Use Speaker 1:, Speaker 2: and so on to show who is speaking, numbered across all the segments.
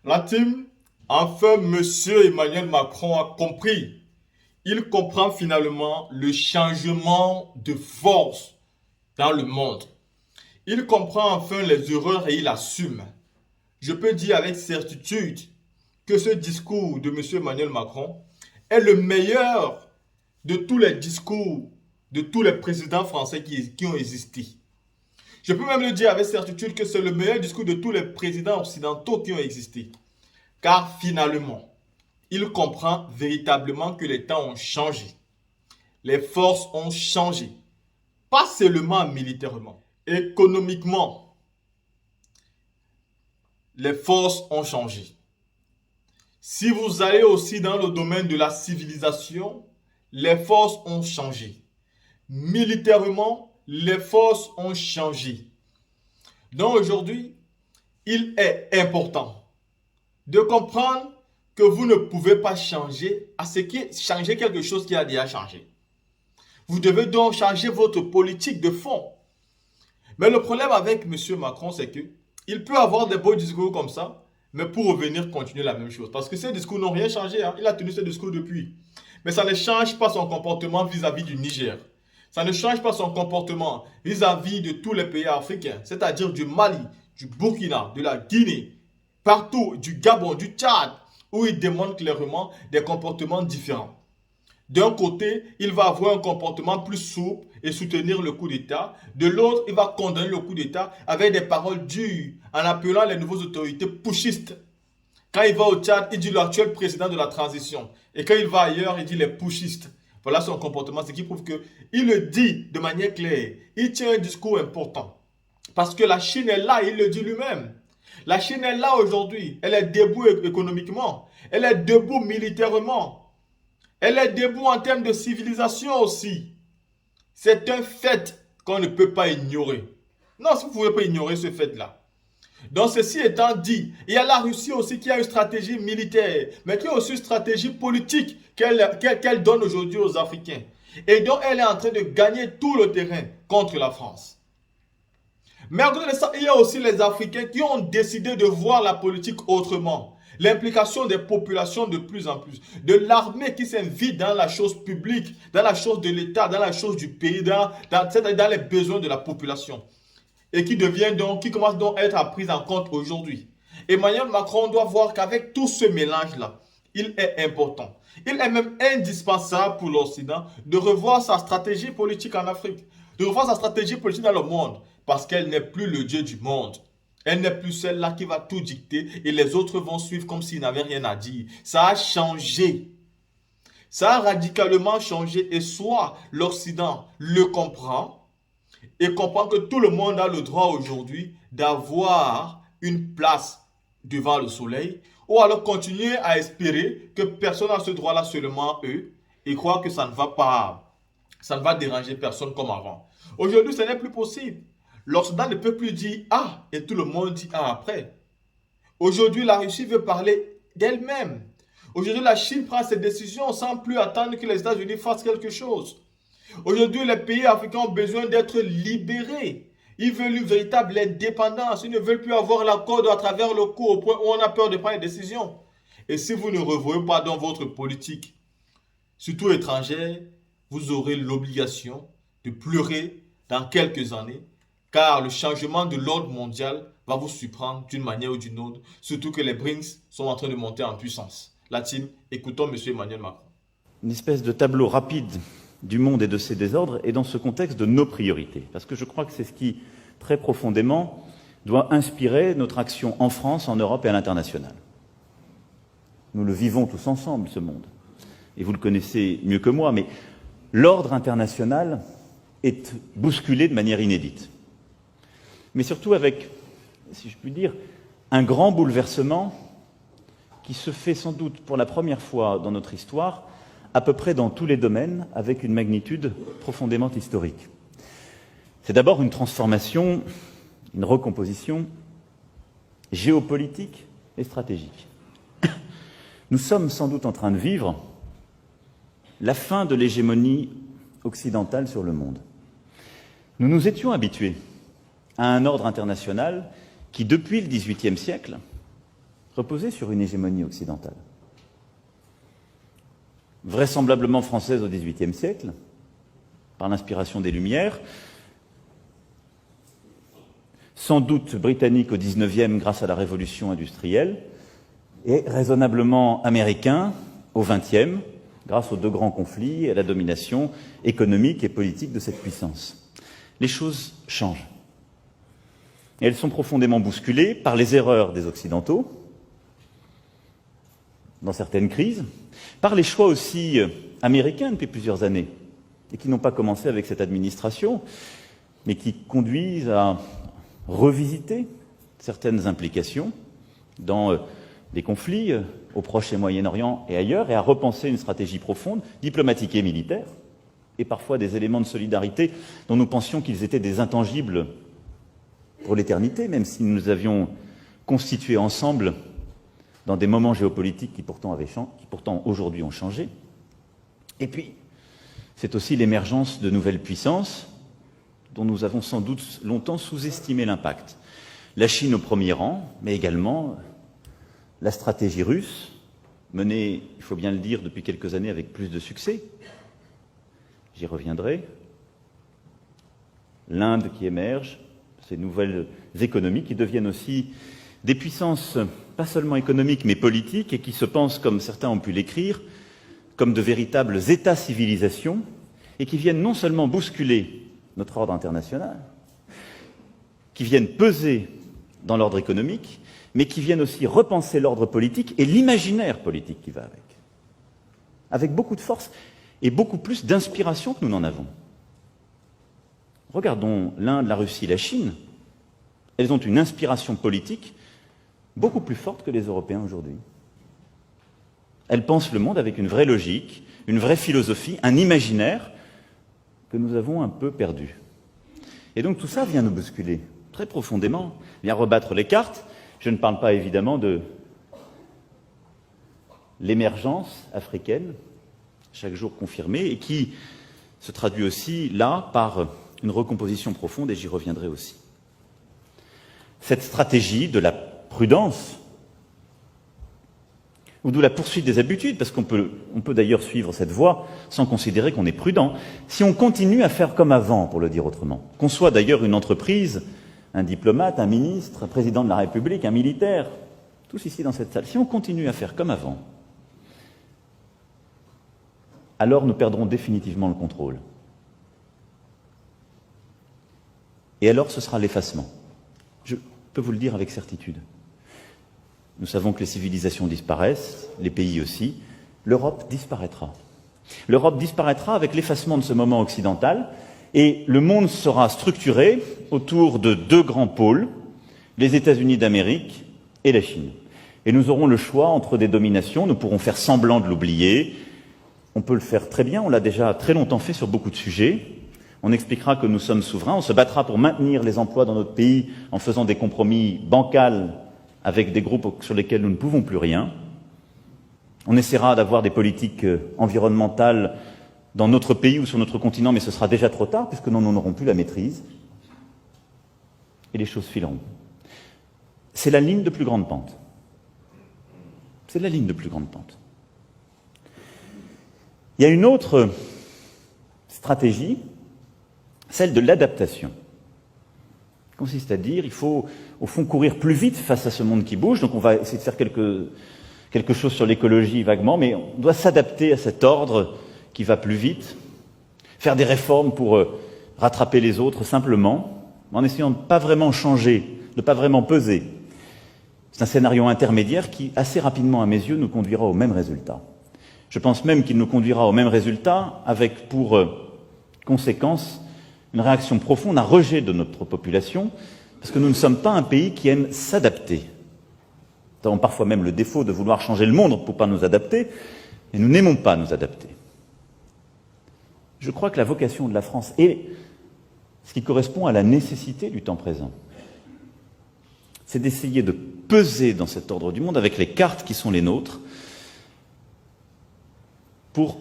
Speaker 1: La team, enfin, Monsieur Emmanuel Macron a compris. Il comprend finalement le changement de force dans le monde. Il comprend enfin les erreurs et il assume. Je peux dire avec certitude que ce discours de Monsieur Emmanuel Macron est le meilleur de tous les discours de tous les présidents français qui ont existé. Je peux même le dire avec certitude que c'est le meilleur discours de tous les présidents occidentaux qui ont existé. Car finalement, il comprend véritablement que les temps ont changé. Les forces ont changé. Pas seulement militairement. Économiquement, les forces ont changé. Si vous allez aussi dans le domaine de la civilisation, les forces ont changé. Militairement, les forces ont changé. Donc aujourd'hui, il est important de comprendre que vous ne pouvez pas changer changer quelque chose qui a déjà changé. Vous devez donc changer votre politique de fond. Mais le problème avec M. Macron, c'est que il peut avoir des beaux discours comme ça, mais pour revenir continuer la même chose. Parce que ces discours n'ont rien changé. Hein. Il a tenu ces discours depuis. Mais ça ne change pas son comportement vis-à-vis du Niger. Ça ne change pas son comportement vis-à-vis de tous les pays africains, c'est-à-dire du Mali, du Burkina, de la Guinée, partout, du Gabon, du Tchad, où il démontre clairement des comportements différents. D'un côté, il va avoir un comportement plus souple et soutenir le coup d'État. De l'autre, il va condamner le coup d'État avec des paroles dures en appelant les nouvelles autorités pushistes. Quand il va au Tchad, il dit l'actuel président de la transition. Et quand il va ailleurs, il dit les pushistes. Voilà son comportement, ce qui prouve qu'il le dit de manière claire. Il tient un discours important. Parce que la Chine est là, il le dit lui-même. La Chine est là aujourd'hui. Elle est debout économiquement. Elle est debout militairement. Elle est debout en termes de civilisation aussi. C'est un fait qu'on ne peut pas ignorer. Non, vous ne pouvez pas ignorer ce fait-là. Donc, ceci étant dit, il y a la Russie aussi qui a une stratégie militaire, mais qui a aussi une stratégie politique qu'elle donne aujourd'hui aux Africains. Et donc, elle est en train de gagner tout le terrain contre la France. Mais à côté de ça, il y a aussi les Africains qui ont décidé de voir la politique autrement. L'implication des populations de plus en plus, de l'armée qui s'invite dans la chose publique, dans la chose de l'État, dans la chose du pays, dans les besoins de la population. Et qui commence donc à être prise en compte aujourd'hui. Emmanuel Macron doit voir qu'avec tout ce mélange-là, il est important. Il est même indispensable pour l'Occident de revoir sa stratégie politique en Afrique, de revoir sa stratégie politique dans le monde, parce qu'elle n'est plus le Dieu du monde. Elle n'est plus celle-là qui va tout dicter et les autres vont suivre comme s'ils n'avaient rien à dire. Ça a changé. Ça a radicalement changé et soit l'Occident le comprend et comprend que tout le monde a le droit aujourd'hui d'avoir une place devant le soleil, ou alors continuer à espérer que personne n'a ce droit-là, seulement eux, et croire que ça ne va déranger personne comme avant. Aujourd'hui, ce n'est plus possible. L'Occident ne peut plus dire A et tout le monde dit A après. Aujourd'hui, la Russie veut parler d'elle-même. Aujourd'hui, la Chine prend ses décisions sans plus attendre que les États-Unis fassent quelque chose. Aujourd'hui, les pays africains ont besoin d'être libérés. Ils veulent une véritable indépendance. Ils ne veulent plus avoir la corde à travers le cou au point où on a peur de prendre des décisions. Et si vous ne revoyez pas dans votre politique, surtout étrangère, vous aurez l'obligation de pleurer dans quelques années, car le changement de l'ordre mondial va vous surprendre d'une manière ou d'une autre, surtout que les BRICS sont en train de monter en puissance. La team, écoutons M. Emmanuel Macron.
Speaker 2: Une espèce de tableau rapide du monde et de ses désordres et dans ce contexte de nos priorités. Parce que je crois que c'est ce qui, très profondément, doit inspirer notre action en France, en Europe et à l'international. Nous le vivons tous ensemble, ce monde. Et vous le connaissez mieux que moi, mais l'ordre international est bousculé de manière inédite. Mais surtout avec, si je puis dire, un grand bouleversement qui se fait sans doute pour la première fois dans notre histoire, à peu près dans tous les domaines, avec une magnitude profondément historique. C'est d'abord une transformation, une recomposition géopolitique et stratégique. Nous sommes sans doute en train de vivre la fin de l'hégémonie occidentale sur le monde. Nous nous étions habitués à un ordre international qui, depuis le XVIIIe siècle, reposait sur une hégémonie occidentale, vraisemblablement française au XVIIIe siècle, par l'inspiration des Lumières, sans doute britannique au XIXe grâce à la révolution industrielle, et raisonnablement américain au XXe, grâce aux deux grands conflits et à la domination économique et politique de cette puissance. Les choses changent. Et elles sont profondément bousculées par les erreurs des Occidentaux, dans certaines crises, par les choix aussi américains depuis plusieurs années, et qui n'ont pas commencé avec cette administration, mais qui conduisent à revisiter certaines implications dans des conflits au Proche et Moyen-Orient et ailleurs, et à repenser une stratégie profonde, diplomatique et militaire, et parfois des éléments de solidarité dont nous pensions qu'ils étaient des intangibles pour l'éternité, même si nous nous avions constitués ensemble dans des moments géopolitiques qui pourtant aujourd'hui ont changé. Et puis, c'est aussi l'émergence de nouvelles puissances dont nous avons sans doute longtemps sous-estimé l'impact. La Chine au premier rang, mais également la stratégie russe, menée, il faut bien le dire, depuis quelques années avec plus de succès. J'y reviendrai. L'Inde qui émerge, ces nouvelles économies qui deviennent aussi des puissances pas seulement économiques mais politiques et qui se pensent, comme certains ont pu l'écrire, comme de véritables États-civilisations et qui viennent non seulement bousculer notre ordre international, qui viennent peser dans l'ordre économique, mais qui viennent aussi repenser l'ordre politique et l'imaginaire politique qui va avec beaucoup de force et beaucoup plus d'inspiration que nous n'en avons. Regardons l'Inde, la Russie, la Chine. Elles ont une inspiration politique beaucoup plus forte que les Européens aujourd'hui. Elles pensent le monde avec une vraie logique, une vraie philosophie, un imaginaire que nous avons un peu perdu. Et donc tout ça vient nous bousculer très profondément, vient rebattre les cartes. Je ne parle pas évidemment de l'émergence africaine, chaque jour confirmée, et qui se traduit aussi là par une recomposition profonde, et j'y reviendrai aussi. Cette stratégie de la prudence, ou de la poursuite des habitudes, parce qu'on peut d'ailleurs suivre cette voie sans considérer qu'on est prudent, si on continue à faire comme avant, pour le dire autrement, qu'on soit d'ailleurs une entreprise, un diplomate, un ministre, un président de la République, un militaire, tous ici dans cette salle, si on continue à faire comme avant, alors nous perdrons définitivement le contrôle. Et alors ce sera l'effacement. Je peux vous le dire avec certitude. Nous savons que les civilisations disparaissent, les pays aussi. L'Europe disparaîtra. L'Europe disparaîtra avec l'effacement de ce moment occidental et le monde sera structuré autour de deux grands pôles, les États-Unis d'Amérique et la Chine. Et nous aurons le choix entre des dominations, nous pourrons faire semblant de l'oublier, on peut le faire très bien, on l'a déjà très longtemps fait sur beaucoup de sujets. On expliquera que nous sommes souverains, on se battra pour maintenir les emplois dans notre pays en faisant des compromis bancals avec des groupes sur lesquels nous ne pouvons plus rien. On essaiera d'avoir des politiques environnementales dans notre pays ou sur notre continent, mais ce sera déjà trop tard puisque nous n'en aurons plus la maîtrise. Et les choses fileront. C'est la ligne de plus grande pente. C'est la ligne de plus grande pente. Il y a une autre stratégie, celle de l'adaptation. Consiste à dire, il faut au fond courir plus vite face à ce monde qui bouge, donc on va essayer de faire quelque chose sur l'écologie vaguement, mais on doit s'adapter à cet ordre qui va plus vite, faire des réformes pour rattraper les autres simplement, en essayant de ne pas vraiment changer, de ne pas vraiment peser. C'est un scénario intermédiaire qui, assez rapidement à mes yeux, nous conduira au même résultat. Je pense même qu'il nous conduira au même résultat avec pour conséquence une réaction profonde, un rejet de notre population, parce que nous ne sommes pas un pays qui aime s'adapter. Nous avons parfois même le défaut de vouloir changer le monde pour ne pas nous adapter, et nous n'aimons pas nous adapter. Je crois que la vocation de la France est ce qui correspond à la nécessité du temps présent. C'est d'essayer de peser dans cet ordre du monde avec les cartes qui sont les nôtres pour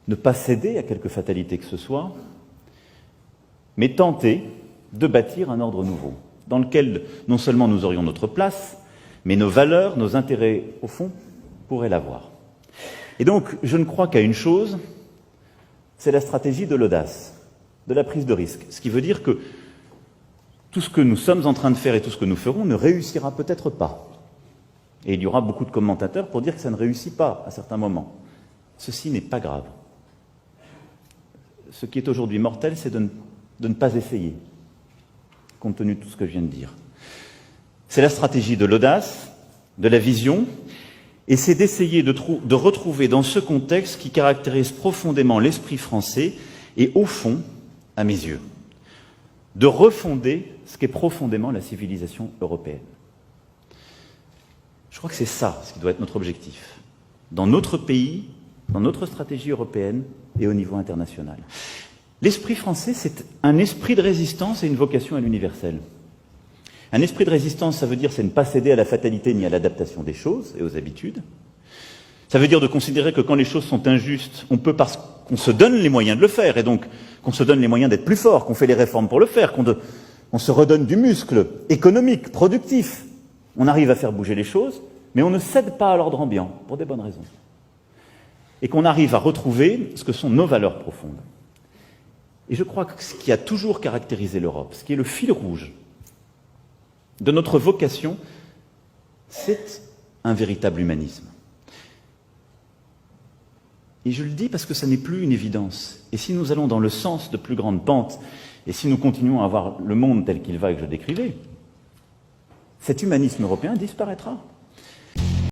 Speaker 2: ne pas céder à quelque fatalité que ce soit, mais tenter de bâtir un ordre nouveau, dans lequel non seulement nous aurions notre place, Mais nos valeurs, nos intérêts, au fond, pourraient l'avoir. Et donc, je ne crois qu'à une chose, c'est la stratégie de l'audace, de la prise de risque. Ce qui veut dire que tout ce que nous sommes en train de faire et tout ce que nous ferons ne réussira peut-être pas. Et il y aura beaucoup de commentateurs pour dire que ça ne réussit pas à certains moments. Ceci n'est pas grave. Ce qui est aujourd'hui mortel, c'est de ne pas essayer, compte tenu de tout ce que je viens de dire. C'est la stratégie de l'audace, de la vision, et c'est d'essayer de retrouver dans ce contexte qui caractérise profondément l'esprit français et, au fond, à mes yeux, de refonder ce qu'est profondément la civilisation européenne. Je crois que c'est ça ce qui doit être notre objectif, dans notre pays, dans notre stratégie européenne et au niveau international. L'esprit français, c'est un esprit de résistance et une vocation à l'universel. Un esprit de résistance, ça veut dire c'est ne pas céder à la fatalité ni à l'adaptation des choses et aux habitudes. Ça veut dire de considérer que quand les choses sont injustes, on peut parce qu'on se donne les moyens de le faire, et donc qu'on se donne les moyens d'être plus fort, qu'on fait les réformes pour le faire, qu'on se redonne du muscle économique, productif. On arrive à faire bouger les choses, mais on ne cède pas à l'ordre ambiant, pour des bonnes raisons. Et qu'on arrive à retrouver ce que sont nos valeurs profondes. Et je crois que ce qui a toujours caractérisé l'Europe, ce qui est le fil rouge de notre vocation, c'est un véritable humanisme. Et je le dis parce que ça n'est plus une évidence. Et si nous allons dans le sens de plus grandes pentes, et si nous continuons à voir le monde tel qu'il va et que je décrivais, cet humanisme européen disparaîtra.